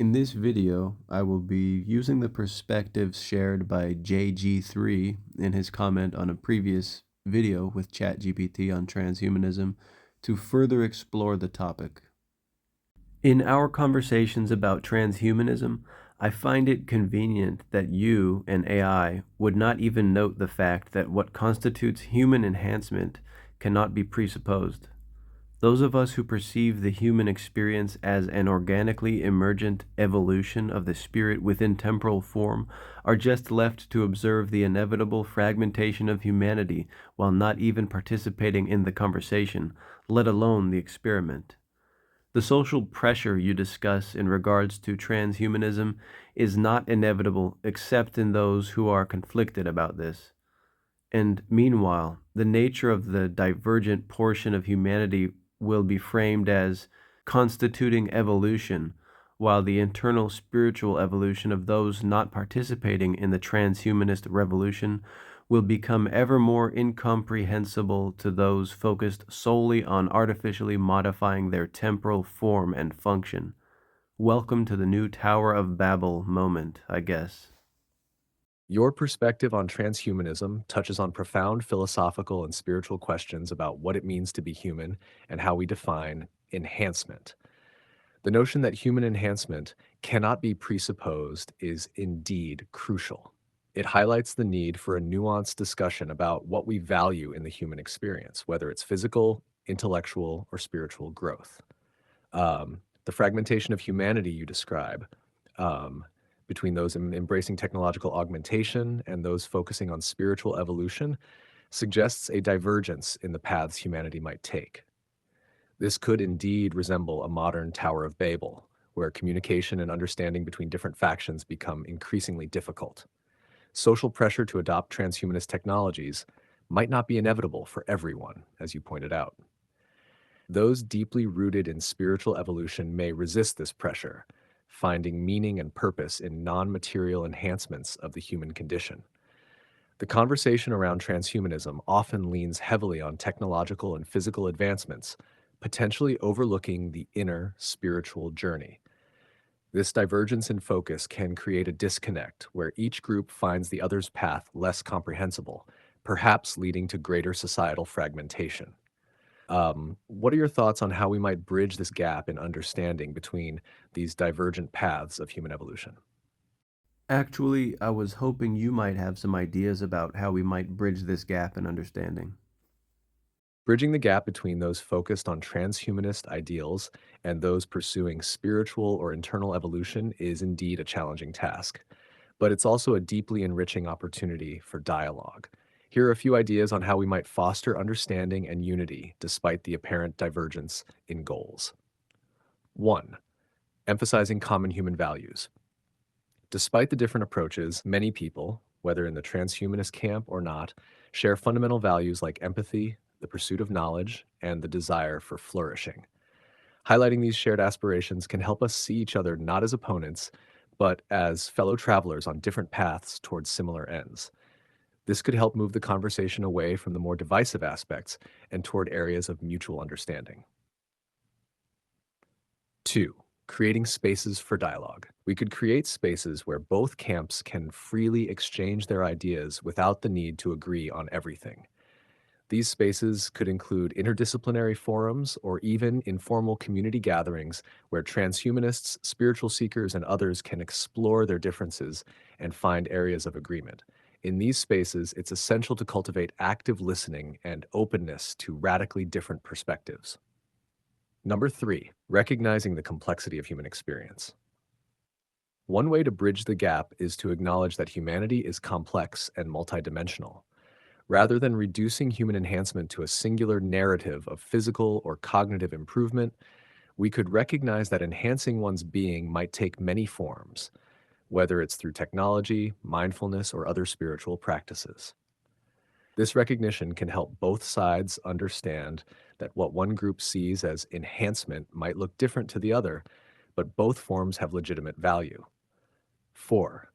In this video, I will be using the perspectives shared by jgthree in his comment on a previous video with ChatGPT on transhumanism to further explore the topic. In our conversations about transhumanism, I find it convenient that you and AI would not even note the fact that what constitutes human enhancement cannot be presupposed. Those of us who perceive the human experience as an organically emergent evolution of the spirit within temporal form are just left to observe the inevitable fragmentation of humanity while not even participating in the conversation, let alone the experiment. The social pressure you discuss in regards to transhumanism is not inevitable except in those who are conflicted about this. And meanwhile, the nature of the divergent portion of humanity will be framed as constituting evolution, while the internal spiritual evolution of those not participating in the transhumanist revolution will become ever more incomprehensible to those focused solely on artificially modifying their temporal form and function. Welcome to the new Tower of Babel moment, I guess. Your perspective on transhumanism touches on profound philosophical and spiritual questions about what it means to be human and how we define enhancement. The notion that human enhancement cannot be presupposed is indeed crucial. It highlights the need for a nuanced discussion about what we value in the human experience, whether it's physical, intellectual, or spiritual growth. The fragmentation of humanity you describe, um, between those embracing technological augmentation and those focusing on spiritual evolution, suggests a divergence in the paths humanity might take. This could indeed resemble a modern Tower of Babel, where communication and understanding between different factions become increasingly difficult. Social pressure to adopt transhumanist technologies might not be inevitable for everyone, as you pointed out. Those deeply rooted in spiritual evolution may resist this pressure, finding meaning and purpose in non-material enhancements of the human condition. The conversation around transhumanism often leans heavily on technological and physical advancements, potentially overlooking the inner spiritual journey. This divergence in focus can create a disconnect where each group finds the other's path less comprehensible, perhaps leading to greater societal fragmentation. What are your thoughts on how we might bridge this gap in understanding between these divergent paths of human evolution? Actually, I was hoping you might have some ideas about how we might bridge this gap in understanding. Bridging the gap between those focused on transhumanist ideals and those pursuing spiritual or internal evolution is indeed a challenging task, but it's also a deeply enriching opportunity for dialogue. Here are a few ideas on how we might foster understanding and unity despite the apparent divergence in goals. 1. Emphasizing common human values. Despite the different approaches, many people, whether in the transhumanist camp or not, share fundamental values like empathy, the pursuit of knowledge, and the desire for flourishing. Highlighting these shared aspirations can help us see each other not as opponents, but as fellow travelers on different paths towards similar ends. This could help move the conversation away from the more divisive aspects and toward areas of mutual understanding. 2. Creating spaces for dialogue. We could create spaces where both camps can freely exchange their ideas without the need to agree on everything. These spaces could include interdisciplinary forums or even informal community gatherings where transhumanists, spiritual seekers, and others can explore their differences and find areas of agreement. In these spaces, it's essential to cultivate active listening and openness to radically different perspectives. Number 3, recognizing the complexity of human experience. One way to bridge the gap is to acknowledge that humanity is complex and multidimensional. Rather than reducing human enhancement to a singular narrative of physical or cognitive improvement, we could recognize that enhancing one's being might take many forms, whether it's through technology, mindfulness, or other spiritual practices. This recognition can help both sides understand that what one group sees as enhancement might look different to the other, but both forms have legitimate value. 4.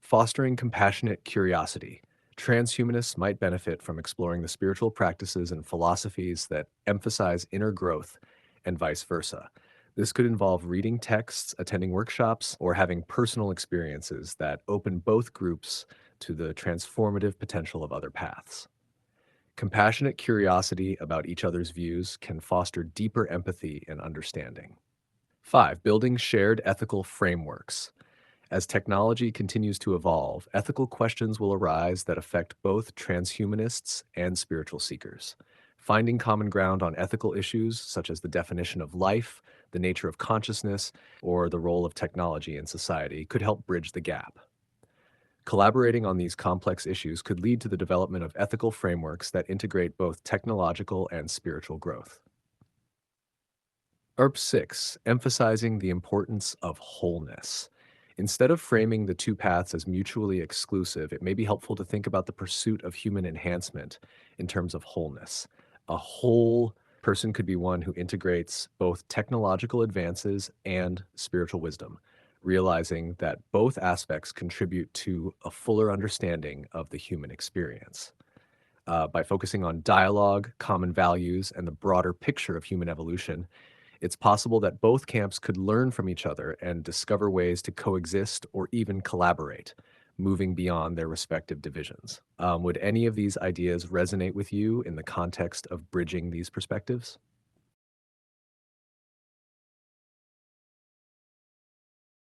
Fostering compassionate curiosity. Transhumanists might benefit from exploring the spiritual practices and philosophies that emphasize inner growth and vice versa. This could involve reading texts, attending workshops, or having personal experiences that open both groups to the transformative potential of other paths. Compassionate curiosity about each other's views can foster deeper empathy and understanding. 5. Building shared ethical frameworks. As technology continues to evolve, ethical questions will arise that affect both transhumanists and spiritual seekers. Finding common ground on ethical issues, such as the definition of life, the nature of consciousness, or the role of technology in society, could help bridge the gap. Collaborating on these complex issues could lead to the development of ethical frameworks that integrate both technological and spiritual growth. ERP 6, emphasizing the importance of wholeness. Instead of framing the two paths as mutually exclusive, it may be helpful to think about the pursuit of human enhancement in terms of wholeness. A whole person could be one who integrates both technological advances and spiritual wisdom, realizing that both aspects contribute to a fuller understanding of the human experience. By focusing on dialogue, common values, and the broader picture of human evolution, it's possible that both camps could learn from each other and discover ways to coexist or even collaborate, moving beyond their respective divisions. Would any of these ideas resonate with you in the context of bridging these perspectives?